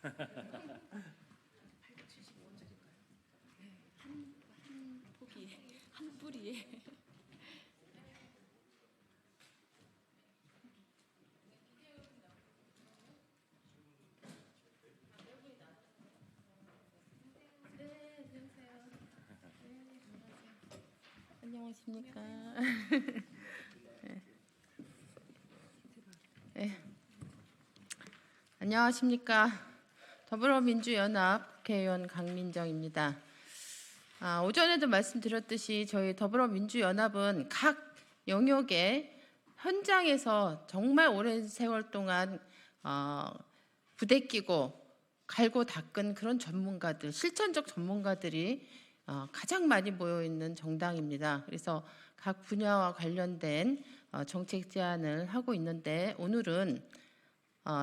875원짜리일까요? 네, 한 포기에, 한 뿌리에. 안녕하십니까. 네. 안녕하십니까. 더불어민주연합 국회의원 강민정입니다. 오전에도 말씀드렸듯이 저희 더불어민주연합은 각 영역의 현장에서 정말 오랜 세월 동안 부대끼고 갈고 닦은 그런 전문가들, 실천적 전문가들이 가장 많이 모여 있는 정당입니다. 그래서 각 분야와 관련된 정책 제안을 하고 있는데, 오늘은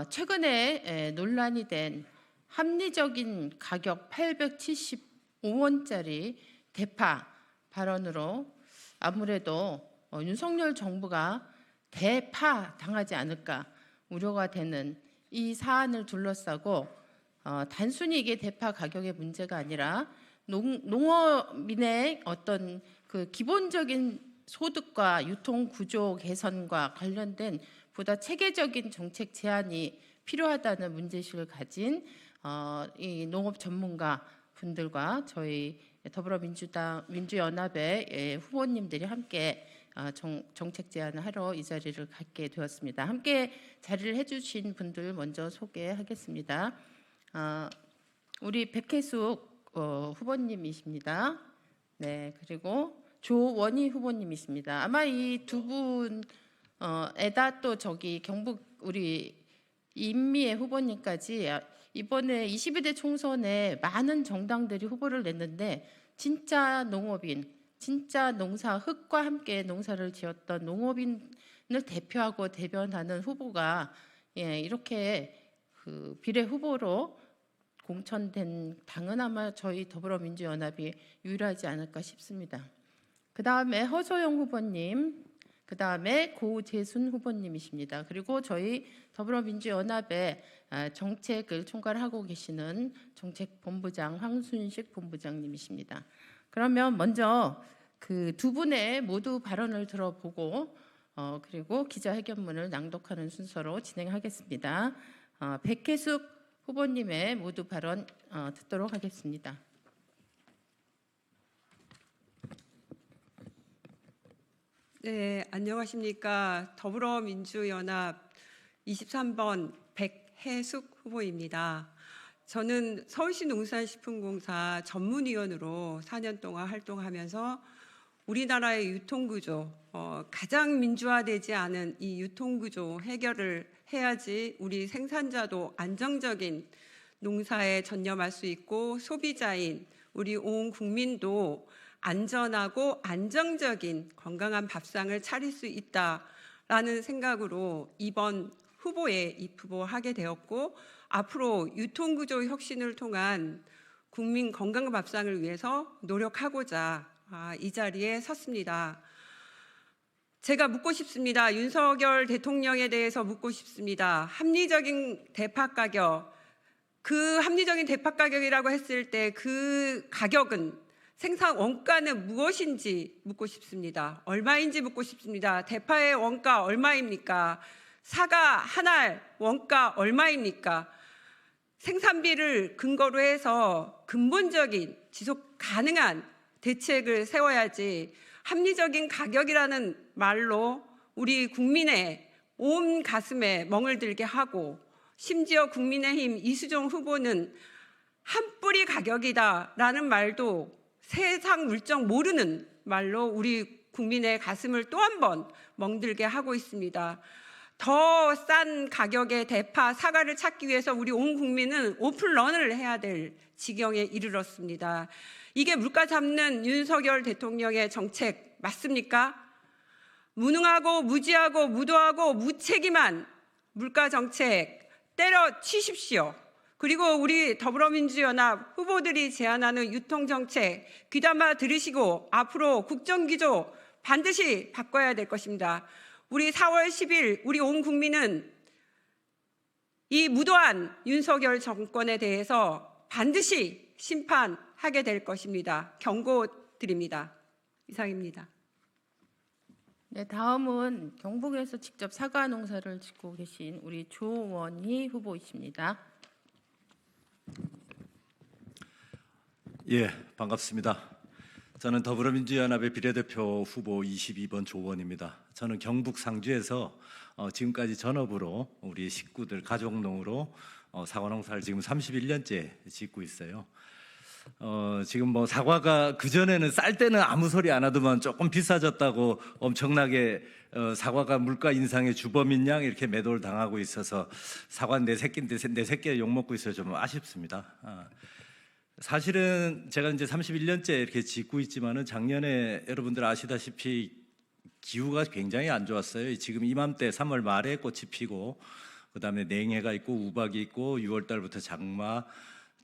최근에 논란이 된 합리적인 가격 875원짜리 대파 발언으로 아무래도 윤석열 정부가 대파 당하지 않을까 우려가 되는 이 사안을 둘러싸고, 단순히 이게 대파 가격의 문제가 아니라 농업인의 어떤 그 기본적인 소득과 유통 구조 개선과 관련된 보다 체계적인 정책 제안이 필요하다는 문제의식을 가진 이 농업 전문가 분들과 저희 민주연합의 후보님들이 함께 정책 제안을 하러 이 자리를 갖게 되었습니다. 함께 자리를 해주신 분들 먼저 소개하겠습니다. 우리 백혜숙 후보님이십니다. 네, 그리고 조원희 후보님이십니다. 아마 이 두 분에다 또 저기 경북 우리 임미애 후보님까지 이번에 22대 총선에 많은 정당들이 후보를 냈는데, 진짜 농업인, 진짜 농사 흙과 함께 농사를 지었던 농업인을 대표하고 대변하는 후보가 이렇게 그 비례 후보로 공천된 당은 아마 저희 더불어민주연합이 유일하지 않을까 싶습니다. 그 다음에 허소영 후보님, 그 다음에 고재순 후보님이십니다. 그리고 저희 더불어민주연합의 정책을 총괄하고 계시는 정책본부장 황순식 본부장님이십니다. 그러면 먼저 그 두 분의 모두 발언을 들어보고 그리고 기자회견문을 낭독하는 순서로 진행하겠습니다. 백혜숙 후보님의 모두 발언 듣도록 하겠습니다. 네, 안녕하십니까. 더불어민주연합 23번 백혜숙 후보입니다. 저는 서울시 농산식품공사 전문위원으로 4년 동안 활동하면서 우리나라의 유통구조, 가장 민주화되지 않은 이 유통구조 해결을 해야지 우리 생산자도 안정적인 농사에 전념할 수 있고, 소비자인 우리 온 국민도 안전하고 안정적인 건강한 밥상을 차릴 수 있다라는 생각으로 이번 후보에 입후보하게 되었고, 앞으로 유통구조 혁신을 통한 국민 건강한 밥상을 위해서 노력하고자 이 자리에 섰습니다. 제가 묻고 싶습니다. 윤석열 대통령에 대해서 묻고 싶습니다. 합리적인 대파 가격, 그 합리적인 대파 가격이라고 했을 때 그 가격은, 생산 원가는 무엇인지 묻고 싶습니다. 얼마인지 묻고 싶습니다. 대파의 원가 얼마입니까? 사과 한 알 원가 얼마입니까? 생산비를 근거로 해서 근본적인 지속 가능한 대책을 세워야지, 합리적인 가격이라는 말로 우리 국민의 온 가슴에 멍을 들게 하고, 심지어 국민의힘 이수정 후보는 한 뿌리 가격이다라는 말도 세상 물정 모르는 말로 우리 국민의 가슴을 또 한 번 멍들게 하고 있습니다. 더 싼 가격의 대파, 사과를 찾기 위해서 우리 온 국민은 오픈런을 해야 될 지경에 이르렀습니다. 이게 물가 잡는 윤석열 대통령의 정책 맞습니까? 무능하고 무지하고 무도하고 무책임한 물가 정책 때려치십시오. 그리고 우리 더불어민주연합 후보들이 제안하는 유통정책 귀담아 들으시고 앞으로 국정기조 반드시 바꿔야 될 것입니다. 우리 4월 10일 우리 온 국민은 이 무도한 윤석열 정권에 대해서 반드시 심판하게 될 것입니다. 경고드립니다. 이상입니다. 네, 다음은 경북에서 직접 사과 농사를 짓고 계신 우리 조원희 후보이십니다. 예, 반갑습니다. 저는 더불어민주연합의 비례대표 후보 22번 조원입니다. 저는 경북 상주에서 지금까지 전업으로 우리 식구들 가족농으로 사과농사를 지금 31년째 짓고 있어요. 지금 뭐 사과가 그전에는 쌀 때는 아무 소리 안 하더만 조금 비싸졌다고 엄청나게 사과가 물가 인상의 주범인 양 이렇게 매도를 당하고 있어서 사과 내 새끼 욕먹고 있어서 좀 아쉽습니다. 사실은 제가 이제 31년째 이렇게 짓고 있지만은 작년에 여러분들 아시다시피 기후가 굉장히 안 좋았어요. 지금 이맘때 3월 말에 꽃이 피고 그다음에 냉해가 있고 우박이 있고 6월 달부터 장마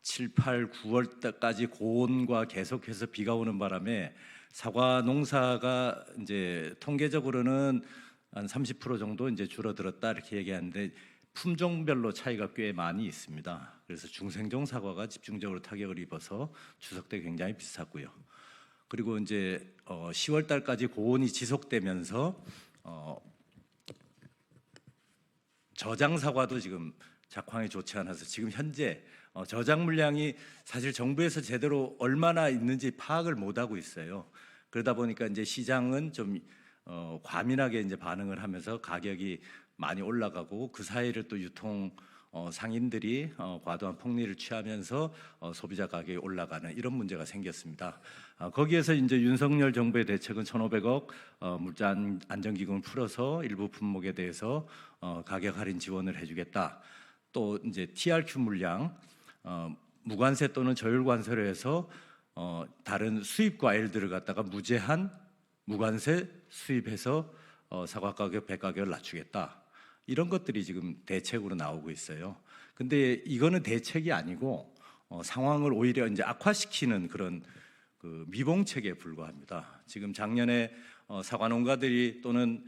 7, 8, 9월 달까지 고온과 계속해서 비가 오는 바람에 사과 농사가 이제 통계적으로는 한 30% 정도 이제 줄어들었다 이렇게 얘기하는데 품종별로 차이가 꽤 많이 있습니다. 그래서 중생종 사과가 집중적으로 타격을 입어서 추석 때 굉장히 비쌌고요. 그리고 이제 10월 달까지 고온이 지속되면서 저장 사과도 지금 작황이 좋지 않아서 지금 현재 저장 물량이 사실 정부에서 제대로 얼마나 있는지 파악을 못 하고 있어요. 그러다 보니까 이제 시장은 좀 과민하게 이제 반응을 하면서 가격이 많이 올라가고 그 사이를 또 유통 상인들이 과도한 폭리를 취하면서 소비자 가격이 올라가는 이런 문제가 생겼습니다. 거기에서 이제 윤석열 정부의 대책은 1,500억 물자 안정기금을 풀어서 일부 품목에 대해서 가격 할인 지원을 해주겠다. 또 이제 TRQ 물량 무관세 또는 저율관세로 해서 다른 수입 과일들을 갖다가 무제한 무관세 수입해서 사과 가격, 배 가격을 낮추겠다. 이런 것들이 지금 대책으로 나오고 있어요. 근데 이거는 대책이 아니고 상황을 오히려 이제 악화시키는 그런 그 미봉책에 불과합니다. 지금 작년에 사과 농가들이 또는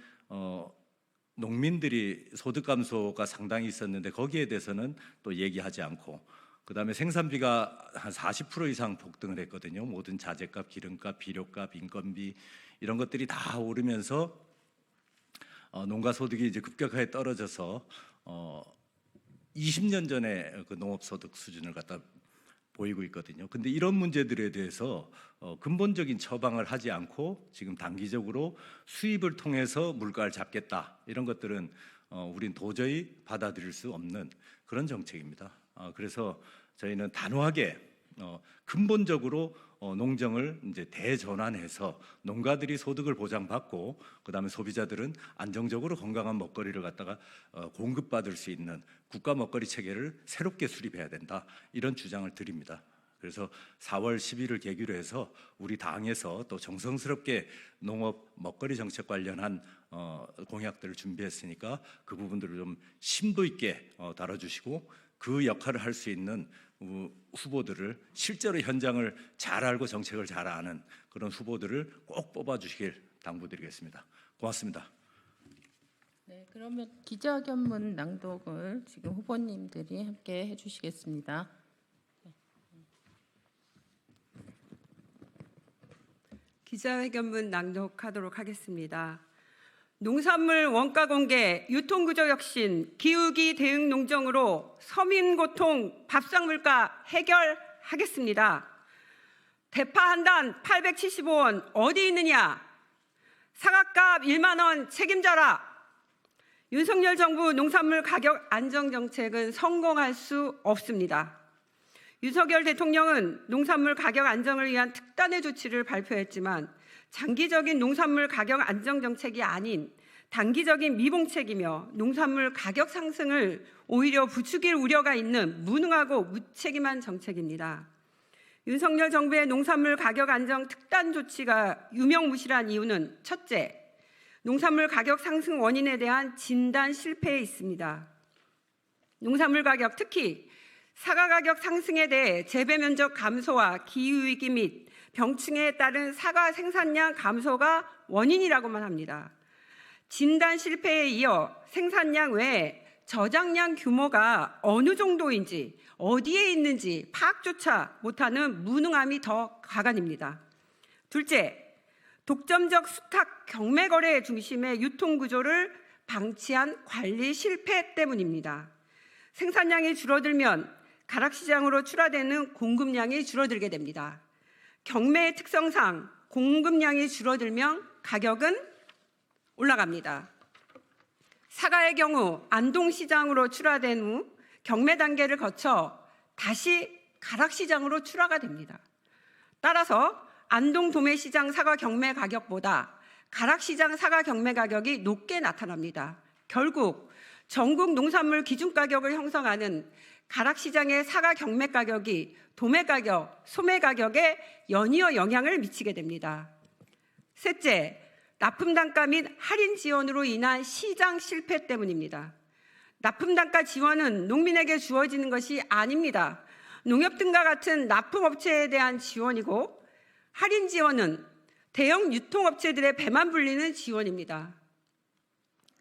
농민들이 소득 감소가 상당히 있었는데 거기에 대해서는 또 얘기하지 않고 그다음에 생산비가 한 40% 이상 폭등을 했거든요. 모든 자재값, 기름값, 비료값, 인건비 이런 것들이 다 오르면서 농가 소득이 이제 급격하게 떨어져서 20년 전에 그 농업 소득 수준을 갖다 보이고 있거든요. 근데 이런 문제들에 대해서 근본적인 처방을 하지 않고 지금 단기적으로 수입을 통해서 물가를 잡겠다 이런 것들은 우린 도저히 받아들일 수 없는 그런 정책입니다. 그래서 저희는 단호하게 근본적으로 농정을 이제 대전환해서 농가들이 소득을 보장받고 그다음에 소비자들은 안정적으로 건강한 먹거리를 갖다가 공급받을 수 있는 국가 먹거리 체계를 새롭게 수립해야 된다 이런 주장을 드립니다. 그래서 4월 10일을 계기로 해서 우리 당에서 또 정성스럽게 농업 먹거리 정책 관련한 공약들을 준비했으니까 그 부분들을 좀 심도 있게 다뤄주시고 그 역할을 할 수 있는 후보들을 실제로 현장을 잘 알고 정책을 잘 아는 그런 후보들을 꼭 뽑아주시길 당부드리겠습니다. 고맙습니다. 네, 그러면 기자견문 낭독을 지금 후보님들이 함께 해주시겠습니다. 기자회견문 낭독하도록 하겠습니다. 농산물 원가 공개, 유통구조 혁신, 기후기 대응 농정으로 서민 고통, 밥상 물가 해결하겠습니다. 대파 한 단 875원 어디 있느냐? 사과값 1만 원 책임져라. 윤석열 정부 농산물 가격 안정 정책은 성공할 수 없습니다. 윤석열 대통령은 농산물 가격 안정을 위한 특단의 조치를 발표했지만 장기적인 농산물 가격 안정 정책이 아닌 단기적인 미봉책이며 농산물 가격 상승을 오히려 부추길 우려가 있는 무능하고 무책임한 정책입니다. 윤석열 정부의 농산물 가격 안정 특단 조치가 유명무실한 이유는 첫째, 농산물 가격 상승 원인에 대한 진단 실패에 있습니다. 농산물 가격, 특히 사과 가격 상승에 대해 재배 면적 감소와 기후위기 및 병충해에 따른 사과 생산량 감소가 원인이라고만 합니다. 진단 실패에 이어 생산량 외에 저장량 규모가 어느 정도인지 어디에 있는지 파악조차 못하는 무능함이 더 가관입니다. 둘째, 독점적 수탁 경매 거래 중심의 유통 구조를 방치한 관리 실패 때문입니다. 생산량이 줄어들면 가락시장으로 출하되는 공급량이 줄어들게 됩니다. 경매의 특성상 공급량이 줄어들면 가격은 올라갑니다. 사과의 경우 안동시장으로 출하된 후 경매 단계를 거쳐 다시 가락시장으로 출하가 됩니다. 따라서 안동 도매시장 사과 경매 가격보다 가락시장 사과 경매 가격이 높게 나타납니다. 결국 전국 농산물 기준 가격을 형성하는 가락시장의 사과 경매 가격이 도매 가격, 소매 가격에 연이어 영향을 미치게 됩니다. 셋째, 납품 단가 및 할인 지원으로 인한 시장 실패 때문입니다. 납품 단가 지원은 농민에게 주어지는 것이 아닙니다. 농협 등과 같은 납품업체에 대한 지원이고, 할인 지원은 대형 유통업체들의 배만 불리는 지원입니다.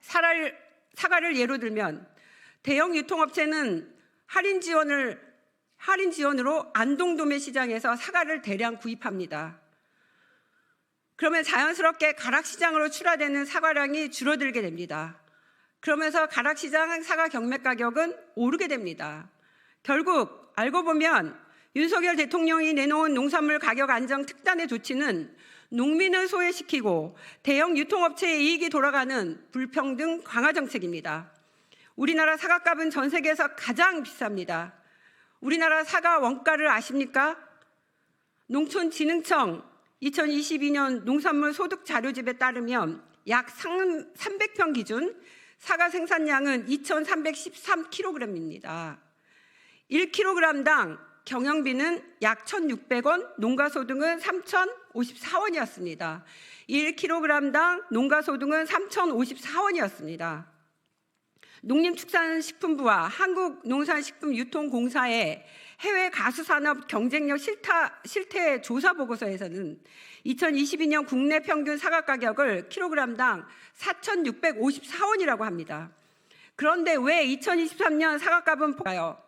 사과를 예로 들면 대형 유통업체는 할인 지원으로 안동 도매시장에서 사과를 대량 구입합니다. 그러면 자연스럽게 가락시장으로 출하되는 사과량이 줄어들게 됩니다. 그러면서 가락시장 사과 경매 가격은 오르게 됩니다. 결국 알고 보면 윤석열 대통령이 내놓은 농산물 가격 안정 특단의 조치는 농민을 소외시키고 대형 유통업체의 이익이 돌아가는 불평등 강화 정책입니다. 우리나라 사과값은 전 세계에서 가장 비쌉니다. 우리나라 사과 원가를 아십니까? 농촌진흥청 2022년 농산물 소득 자료집에 따르면 약 300평 기준 사과 생산량은 2,313kg입니다. 1kg당 경영비는 약 1,600원, 농가소득은 3,054원이었습니다. 1kg당 농가소득은 3,054원이었습니다. 농림축산식품부와 한국농산식품유통공사의 해외 가수산업 경쟁력 실태 조사 보고서에서는 2022년 국내 평균 사과 가격을 킬로그램당 4,654원이라고 합니다. 그런데 왜 2023년 사과값은 폭가요?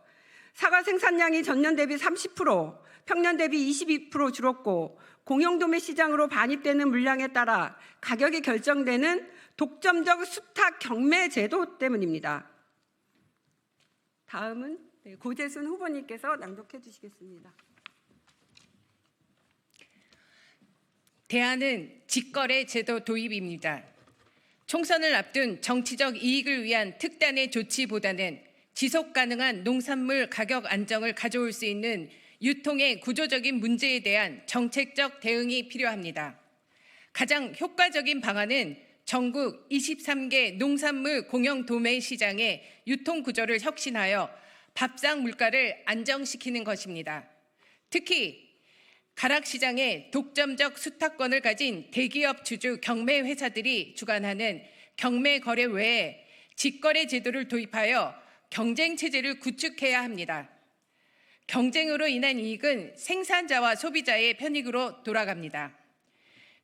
사과 생산량이 전년 대비 30%, 평년 대비 22% 줄었고 공영도매 시장으로 반입되는 물량에 따라 가격이 결정되는 독점적 수탁 경매 제도 때문입니다. 다음은 고재순 후보님께서 낭독해 주시겠습니다. 대안은 직거래 제도 도입입니다. 총선을 앞둔 정치적 이익을 위한 특단의 조치보다는 지속 가능한 농산물 가격 안정을 가져올 수 있는 유통의 구조적인 문제에 대한 정책적 대응이 필요합니다. 가장 효과적인 방안은 전국 23개 농산물 공영 도매 시장의 유통 구조를 혁신하여 밥상 물가를 안정시키는 것입니다. 특히 가락시장의 독점적 수탁권을 가진 대기업 주주 경매 회사들이 주관하는 경매 거래 외에 직거래 제도를 도입하여 경쟁 체제를 구축해야 합니다. 경쟁으로 인한 이익은 생산자와 소비자의 편익으로 돌아갑니다.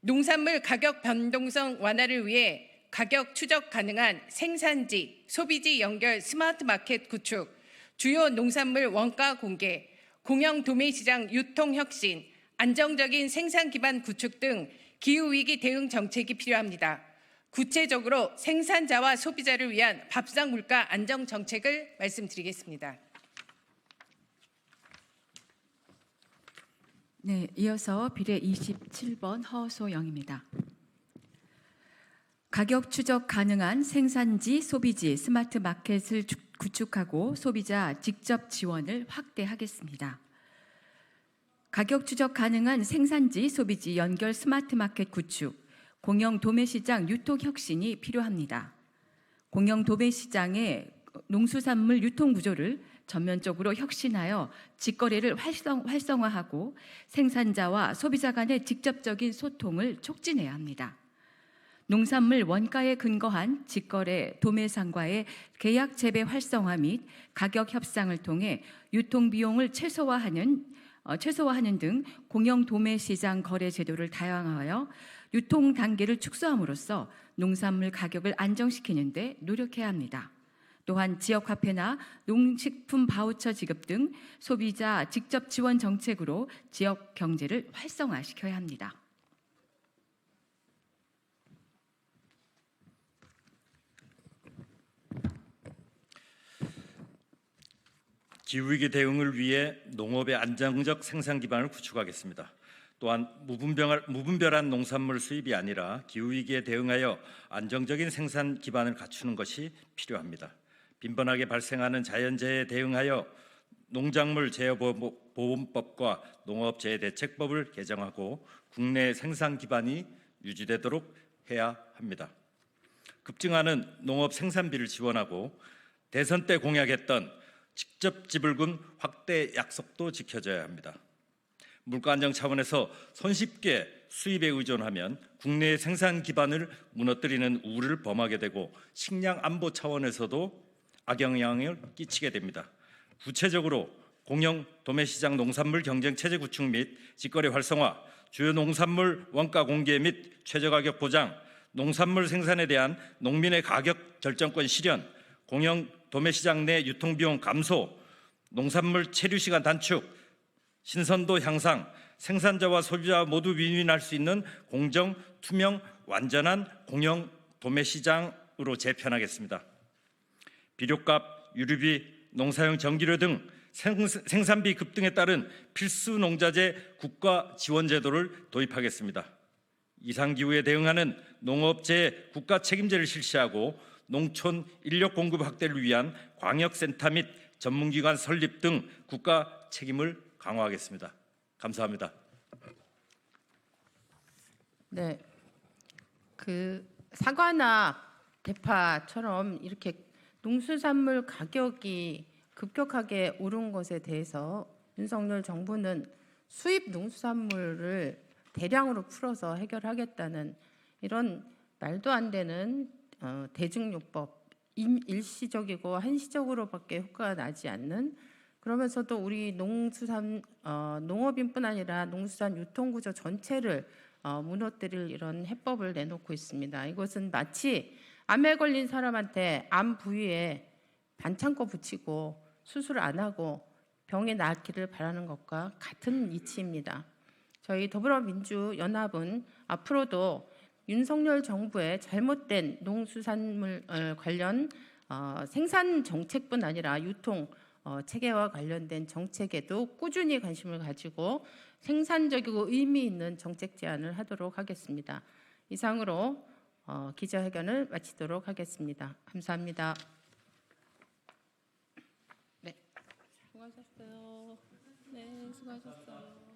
농산물 가격 변동성 완화를 위해 가격 추적 가능한 생산지, 소비지 연결 스마트 마켓 구축, 주요 농산물 원가 공개, 공영 도매시장 유통 혁신, 안정적인 생산 기반 구축 등 기후위기 대응 정책이 필요합니다. 구체적으로 생산자와 소비자를 위한 밥상 물가 안정 정책을 말씀드리겠습니다. 네, 이어서 비례 27번 허소영입니다. 가격 추적 가능한 생산지, 소비지, 스마트 마켓을 구축하고 소비자 직접 지원을 확대하겠습니다. 가격 추적 가능한 생산지, 소비지 연결 스마트 마켓 구축, 공영 도매시장 유통 혁신이 필요합니다. 공영 도매시장의 농수산물 유통 구조를 전면적으로 혁신하여 직거래를 활성화하고 생산자와 소비자 간의 직접적인 소통을 촉진해야 합니다. 농산물 원가에 근거한 직거래 도매상과의 계약 재배 활성화 및 가격 협상을 통해 유통 비용을 최소화하는 등 공영 도매시장 거래 제도를 다양화하여 유통 단계를 축소함으로써 농산물 가격을 안정시키는 데 노력해야 합니다. 또한 지역화폐나 농식품 바우처 지급 등 소비자 직접 지원 정책으로 지역 경제를 활성화시켜야 합니다. 기후위기 대응을 위해 농업의 안정적 생산 기반을 구축하겠습니다. 또한 무분별한 농산물 수입이 아니라 기후위기에 대응하여 안정적인 생산 기반을 갖추는 것이 필요합니다. 빈번하게 발생하는 자연재해에 대응하여 농작물 재해보험법과 농업재해대책법을 개정하고 국내 생산 기반이 유지되도록 해야 합니다. 급증하는 농업 생산비를 지원하고 대선 때 공약했던 직접 지불금 확대 약속도 지켜져야 합니다. 물가 안정 차원에서 손쉽게 수입에 의존하면 국내의 생산 기반을 무너뜨리는 우려를 범하게 되고 식량 안보 차원에서도 악영향을 끼치게 됩니다. 구체적으로 공영 도매시장 농산물 경쟁 체제 구축 및 직거래 활성화, 주요 농산물 원가 공개 및 최저가격 보장, 농산물 생산에 대한 농민의 가격 결정권 실현, 공영 도매시장 내 유통비용 감소, 농산물 체류 시간 단축, 신선도 향상, 생산자와 소비자 모두 윈윈할 수 있는 공정, 투명, 완전한 공영 도매시장으로 재편하겠습니다. 비료값, 유류비, 농사용 전기료 등 생산비 급등에 따른 필수 농자재 국가 지원 제도를 도입하겠습니다. 이상기후에 대응하는 농업재해 국가 책임제를 실시하고 농촌 인력 공급 확대를 위한 광역센터 및 전문기관 설립 등 국가 책임을 강화하겠습니다. 감사합니다. 네, 그 사과나 대파처럼 이렇게 농수산물 가격이 급격하게 오른 것에 대해서 윤석열 정부는 수입 농수산물을 대량으로 풀어서 해결하겠다는 이런 말도 안 되는 대증요법, 일시적이고 한시적으로밖에 효과가 나지 않는, 그러면서도 우리 농업인뿐 아니라 농수산 유통구조 전체를 무너뜨릴 이런 해법을 내놓고 있습니다. 이것은 마치 암에 걸린 사람한테 암 부위에 반창고 붙이고 수술 안 하고 병이 낫기를 바라는 것과 같은 이치입니다. 저희 더불어민주연합은 앞으로도 윤석열 정부의 잘못된 농수산물 관련 생산 정책뿐 아니라 유통 체계와 관련된 정책에도 꾸준히 관심을 가지고 생산적이고 의미 있는 정책 제안을 하도록 하겠습니다. 이상으로 기자회견을 마치도록 하겠습니다. 감사합니다. 네, 수고하셨어요. 네, 수고하셨어요.